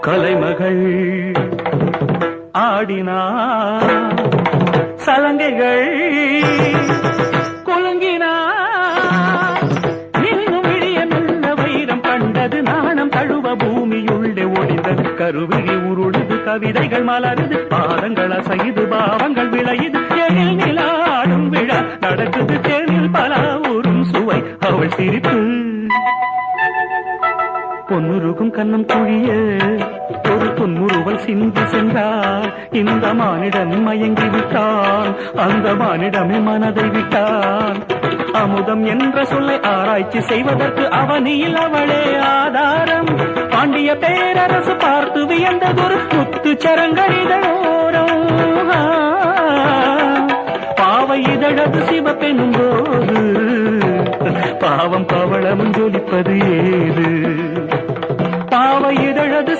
கலைமகள் ஆடினார் சலங்கைகள் குலுங்கினார் இன்னும் விழிய நல்ல வைரம் கண்டது நாணம் தழுவ பூமியுள்ளே ஒளிந்தது கருவிழி உருளுது கவிதைகள் மலருது பாதங்கள் அசைது பாவங்கள் விளையுது எழில் நிலாடும் விழா நடக்குது தேனில் பல ஊரும் சுவை அவள் சிரிப்பு பொன்னுருகும் கண்ணம் குழிய ஒரு பொன்முறுவல் சிந்தி சென்றார் இந்த மானிடன் மயங்கி விட்டான் அந்த மானிடமே மனதை விட்டான் அமுதம் என்ற சொல்லை ஆராய்ச்சி செய்வதற்கு அவனியில் அவளே ஆதாரம் பாண்டிய பேரரசு பார்த்து வியந்ததொரு முத்து சரங்கரிதோரம் பாவை இதழது சிவப்பெனும் போது பாவம் பவளமும் ஜொலிப்பது ஏது பாவை இதழது